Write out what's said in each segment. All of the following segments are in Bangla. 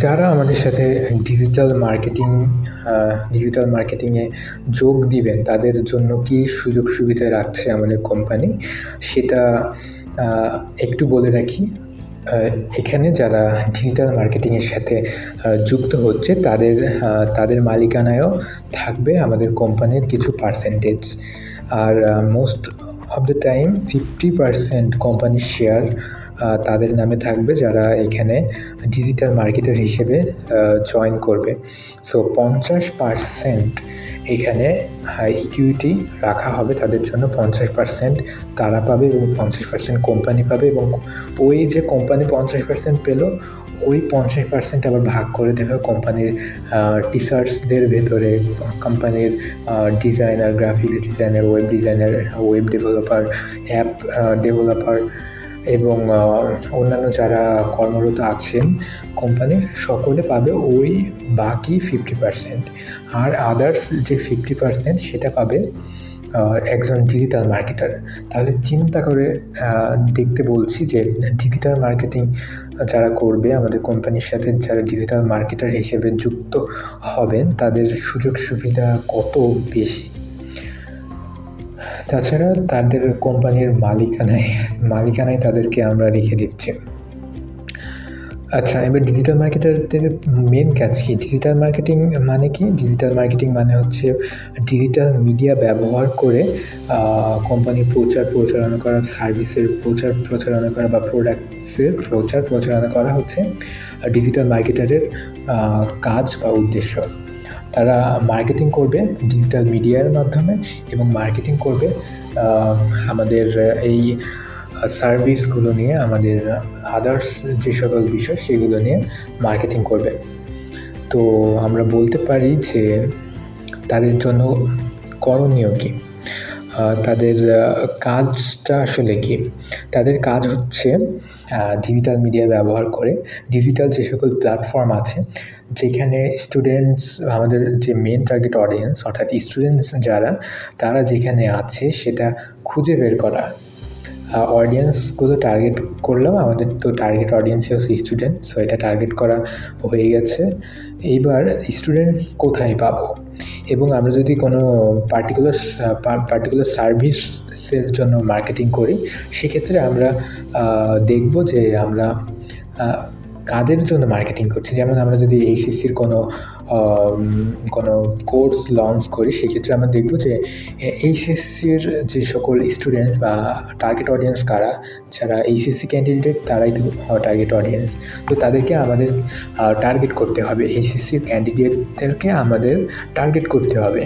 যারা আমাদের সাথে ডিজিটাল মার্কেটিং ডিজিটাল মার্কেটিংয়ে যোগ দিবেন তাদের জন্য কী সুযোগ সুবিধা রাখছে আমাদের কোম্পানি সেটা একটু বলে রাখি। এখানে যারা ডিজিটাল মার্কেটিংয়ের সাথে যুক্ত হচ্ছে তাদের মালিকানায়ও থাকবে আমাদের কোম্পানির কিছু পার্সেন্টেজ। আর মোস্ট অফ দ্য টাইম 50% কোম্পানির শেয়ার তাদের নামে থাকবে যারা এখানে ডিজিটাল মার্কেটার হিসেবে জয়েন করবে। সো 50% এখানে ইকুইটি রাখা হবে তাদের জন্য। 50% তারা পাবে এবং 50% কোম্পানি পাবে, এবং ওই যে কোম্পানি 50% পেল ওই 50% আবার ভাগ করে দেবে কোম্পানির টিচার্সদের ভেতরে। কোম্পানির designer, graphics designer, web designer, web developer, app developer এবং অন্যান্য যারা কর্মরত আছেন কোম্পানির, সকলে পাবে ওই বাকি 50%। আর আদার্স যে 50% সেটা পাবে একজন ডিজিটাল মার্কেটার। তাহলে চিন্তা করে দেখতে বলছি যে ডিজিটাল মার্কেটিং যারা করবে আমাদের কোম্পানির সাথে, যারা ডিজিটাল মার্কেটার হিসেবে যুক্ত হবেন তাদের সুযোগ সুবিধা কত বেশি। তাছাড়া তাদের কোম্পানির মালিকানায় তাদেরকে আমরা রেখে দিচ্ছি। আচ্ছা, এবার ডিজিটাল মার্কেটারদের মেন কাজ কি? ডিজিটাল মার্কেটিং মানে কি? ডিজিটাল মার্কেটিং মানে হচ্ছে ডিজিটাল মিডিয়া ব্যবহার করে কোম্পানির প্রচারণা করা, সার্ভিসের প্রচারণা করা বা প্রোডাক্টসের প্রচারণা করা হচ্ছে ডিজিটাল মার্কেটারের কাজ বা উদ্দেশ্য। তারা মার্কেটিং করবে ডিজিটাল মিডিয়ার মাধ্যমে এবং মার্কেটিং করবে আমাদের এই সার্ভিসগুলো নিয়ে, আমাদের আদার্স যে সকল বিষয় সেগুলো নিয়ে মার্কেটিং করবে। তো আমরা বলতে পারি যে তাদের জন্য করণীয় কী, তাদের কাজটা আসলে কী। তাদের কাজ হচ্ছে ডিজিটাল মিডিয়া ব্যবহার করে ডিজিটাল যে সকল প্ল্যাটফর্ম আছে যেখানে স্টুডেন্টস, আমাদের যে মেন টার্গেট অডিয়েন্স অর্থাৎ স্টুডেন্টস যারা, তারা যেখানে আছে সেটা খুঁজে বের করা। অডিয়েন্সগুলো টার্গেট করলাম, আমাদের তো টার্গেট অডিয়েন্সই হচ্ছে স্টুডেন্ট। সো এটা টার্গেট করা হয়ে গেছে। এইবার স্টুডেন্টস কোথায় পাবো, এবং আমরা যদি কোনো পার্টিকুলার সার্ভিসের জন্য মার্কেটিং করি সেক্ষেত্রে আমরা দেখব যে আমরা কাদের জন্য মার্কেটিং করছি। যেমন আমরা যদি এইচএসসির কোনো কোর্স লঞ্চ করি সেক্ষেত্রে আমরা দেখব যে এইচএসসির যে সকল স্টুডেন্টস বা টার্গেট অডিয়েন্স কারা, যারা এইচএসসি ক্যান্ডিডেট তারাই তো টার্গেট অডিয়েন্স। তো তাদেরকে আমাদের টার্গেট করতে হবে, এইচএসসির ক্যান্ডিডেটদেরকে আমাদের টার্গেট করতে হবে।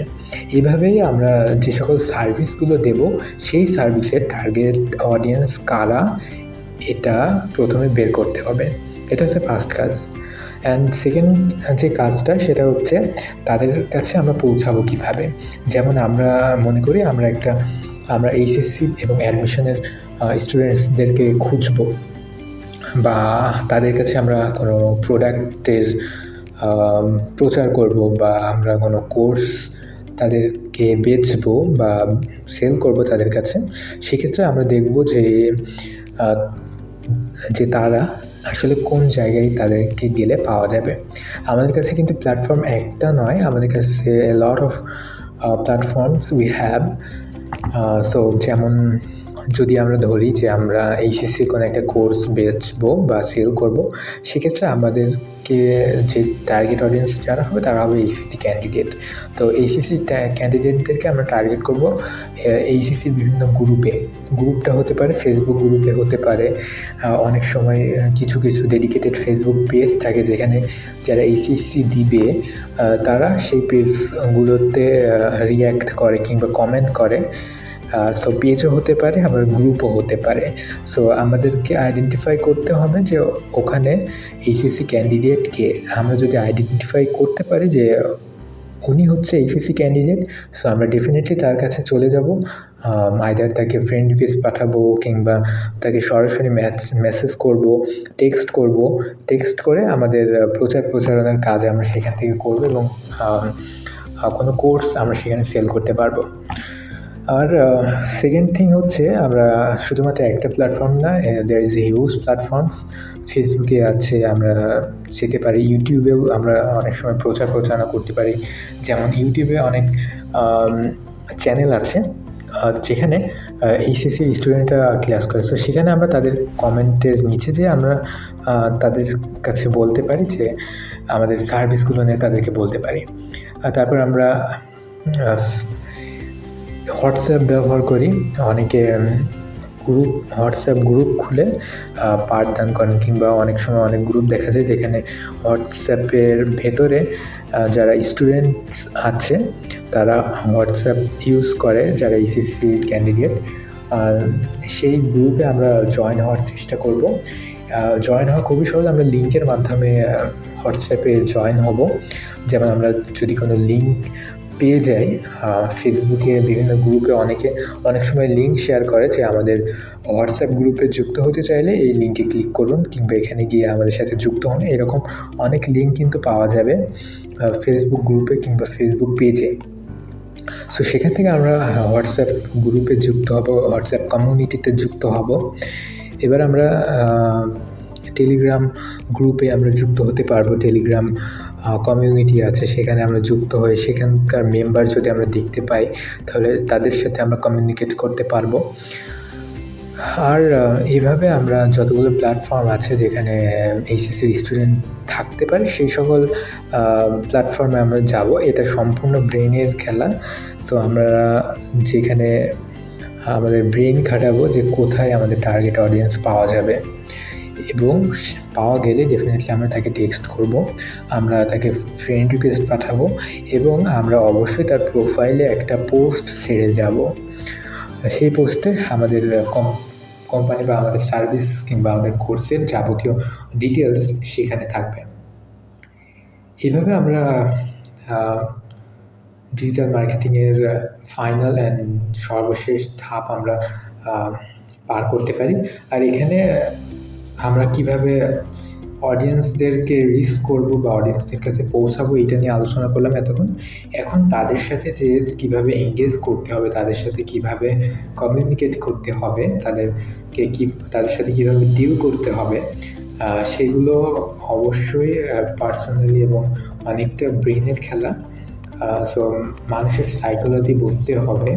এভাবেই আমরা যে সকল সার্ভিসগুলো দেব সেই সার্ভিসের টার্গেট অডিয়েন্স কারা এটা প্রথমে বের করতে হবে। এটা হচ্ছে ফার্স্ট কাজ। অ্যান্ড সেকেন্ড যে কাজটা সেটা হচ্ছে তাদের কাছে আমরা পৌঁছাবো কীভাবে। যেমন আমরা মনে করি আমরা এইচএসসি এবং অ্যাডমিশনের স্টুডেন্টসদেরকে খুঁজবো, বা তাদের কাছে আমরা কোনো প্রোডাক্টের প্রচার করব, বা আমরা কোনো কোর্স তাদেরকে বেচবো বা সেল করব তাদের কাছে। সেক্ষেত্রে আমরা দেখব যে তারা আসলে কোন জায়গায় তাদেরকে গেলে পাওয়া যাবে। আমাদের কাছে কিন্তু প্ল্যাটফর্ম একটা নয়, আমাদের কাছে lot of platforms we have. So যেমন যদি আমরা ধরি যে আমরা এইচএসসির কোনো একটা কোর্স বেচবো বা সেল করব, সেক্ষেত্রে আমাদেরকে যে টার্গেট অডিয়েন্স যারা হবে তারা হবে এইচএসসি ক্যান্ডিডেট। তো এইচএসসি ক্যান্ডিডেটদেরকে আমরা টার্গেট করব এইচএসসির বিভিন্ন গ্রুপটা হতে পারে ফেসবুক গ্রুপে, হতে পারে অনেক সময় কিছু ডেডিকেটেড ফেসবুক পেজ থাকে যেখানে যারা এইচএসসি দিবে তারা সেই পেজগুলোতে রিঅ্যাক্ট করে কিংবা কমেন্ট করে। সো পেজও হতে পারে, আবার গ্রুপও হতে পারে। সো আমাদেরকে আইডেন্টিফাই করতে হবে যে ওখানে এইচএসসি ক্যান্ডিডেটকে আমরা যদি আইডেন্টিফাই করতে পারি যে উনি হচ্ছে এইচএসসি ক্যান্ডিডেট, সো আমরা ডেফিনেটলি তার কাছে চলে যাব। আইদার তাকে ফ্রেন্ড রিকোয়েস্ট পাঠাবো কিংবা তাকে সরাসরি মেসেজ করব, টেক্সট করে আমাদের প্রচারণার কাজ আমরা সেখান থেকে করব এবং কোনো কোর্স আমরা সেখানে সেল করতে পারবো। আর সেকেন্ড থিং হচ্ছে আমরা শুধুমাত্র একটা প্ল্যাটফর্ম না, দেয়ার ইজ হিউজ প্ল্যাটফর্মস। ফেসবুকে আছে, আমরা যেতে পারি। ইউটিউবেও আমরা অনেক সময় প্রচার প্রচারণা করতে পারি। যেমন ইউটিউবে অনেক চ্যানেল আছে যেখানে এইচএসসির স্টুডেন্টরা ক্লাস করে। সো সেখানে আমরা তাদের কমেন্টের নিচে যেয়ে আমরা তাদের কাছে বলতে পারি যে আমাদের সার্ভিসগুলো নিয়ে তাদেরকে বলতে পারি। তারপর আমরা হোয়াটসঅ্যাপ ব্যবহার করি। অনেকে হোয়াটসঅ্যাপ গ্রুপ খুলে পাঠদান করেন, কিংবা অনেক সময় অনেক গ্রুপ দেখা যায় যেখানে হোয়াটসঅ্যাপের ভেতরে যারা স্টুডেন্টস আছে তারা হোয়াটসঅ্যাপ ইউজ করে, যারা এইচএসসি ক্যান্ডিডেট। আর সেই গ্রুপে আমরা জয়েন হওয়ার চেষ্টা করব। জয়েন হওয়া খুবই সহজ, আমরা লিঙ্কের মাধ্যমে হোয়াটসঅ্যাপে জয়েন হব। যেমন আমরা যদি কোনো লিঙ্ক পেয়ে যাই, ফেসবুকে বিভিন্ন গ্রুপে অনেক সময় লিঙ্ক শেয়ার করে যে আমাদের হোয়াটসঅ্যাপ গ্রুপে যুক্ত হতে চাইলে এই লিঙ্কে ক্লিক করুন, কিংবা এখানে গিয়ে আমাদের সাথে যুক্ত হন। এরকম অনেক লিঙ্ক কিন্তু পাওয়া যাবে ফেসবুক গ্রুপে কিংবা ফেসবুক পেজে। সো সেখান থেকে আমরা হোয়াটসঅ্যাপ গ্রুপে যুক্ত হব, হোয়াটসঅ্যাপ কমিউনিটিতে যুক্ত হব। এবার আমরা টেলিগ্রাম গ্রুপে আমরা যুক্ত হতে পারবো। টেলিগ্রাম কমিউনিটি আছে, সেখানে আমরা যুক্ত হয়ে সেখানকার মেম্বার যদি আমরা দেখতে পাই তাহলে তাদের সাথে আমরা কমিউনিকেট করতে পারবো। আর এইভাবে আমরা যতগুলো প্ল্যাটফর্ম আছে যেখানে এইচএসসির স্টুডেন্ট থাকতে পারে সেই সকল প্ল্যাটফর্মে আমরা যাব। এটা সম্পূর্ণ ব্রেনের খেলা। তো আমরা যেখানে আমাদের ব্রেন খাটাবো যে কোথায় আমাদের টার্গেট অডিয়েন্স পাওয়া যাবে, এবং পাওয়া গেলে ডেফিনেটলি আমরা তাকে টেক্সট করব, আমরা তাকে ফ্রেন্ড রিকোয়েস্ট পাঠাবো, এবং আমরা অবশ্যই তার প্রোফাইলে একটা পোস্ট ছেড়ে যাব। সেই পোস্টে আমাদের কোম্পানি বা আমাদের সার্ভিস কিংবা আমাদের কোর্সের যাবতীয় ডিটেলস সেখানে থাকবে। এভাবে আমরা ডিজিটাল মার্কেটিংয়ের ফাইনাল অ্যান্ড সর্বশেষ ধাপ আমরা পার করতে পারি। আর এখানে আমরা কিভাবে অডিয়েন্সদেরকে রিচ করবো বা অডিয়েন্সদের কাছে পৌঁছাবো এটা নিয়ে আলোচনা করলাম এতক্ষণ। এখন তাদের সাথে যে কিভাবে এঙ্গেজ করতে হবে, তাদের সাথে কিভাবে কমিউনিকেট করতে হবে, তাদের সাথে কিভাবে ডিল করতে হবে, সেগুলো অবশ্যই পার্সোনালি এবং অনেকটা ব্রেনের খেলা। সো মানুষের সাইকোলজি বুঝতে হবে,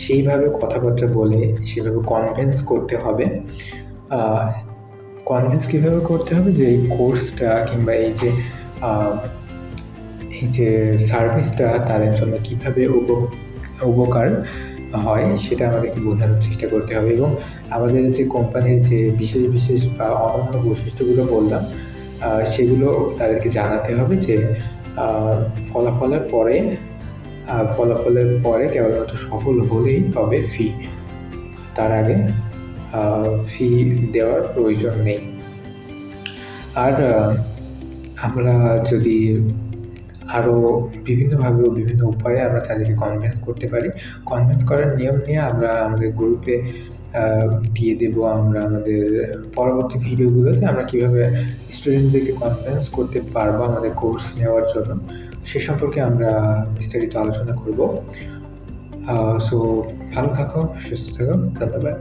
সেইভাবে কথাবার্তা বলে সেভাবে কনভিন্স করতে হবে। কনভিন্স কীভাবে করতে হবে যে এই কোর্সটা কিংবা এই যে সার্ভিসটা তাদের জন্য কীভাবে উপকার হয় সেটা আমাদেরকে বোঝানোর চেষ্টা করতে হবে। এবং আমাদের যে কোম্পানির যে বিশেষ বা অনন্য বৈশিষ্ট্যগুলো বললাম সেগুলো তাদেরকে জানাতে হবে যে ফলাফলের পরে কেবলমাত্র সফল হলেই তবে ফি, তার আগে ফি দেওয়ার প্রয়োজন নেই। আর আমরা যদি আরও বিভিন্নভাবে ও বিভিন্ন উপায়ে আমরা তাদেরকে কনভিন্স করতে পারি। কনভিন্স করার নিয়ম নিয়ে আমরা আমাদের গ্রুপে দিয়ে দেবো। আমরা আমাদের পরবর্তী ভিডিওগুলোতে আমরা কীভাবে স্টুডেন্টদেরকে কনভিন্স করতে পারবো আমাদের কোর্স নেওয়ার জন্য সে সম্পর্কে আমরা বিস্তারিত আলোচনা করব। সো ভালো থাকো, সুস্থ থাকো, ধন্যবাদ।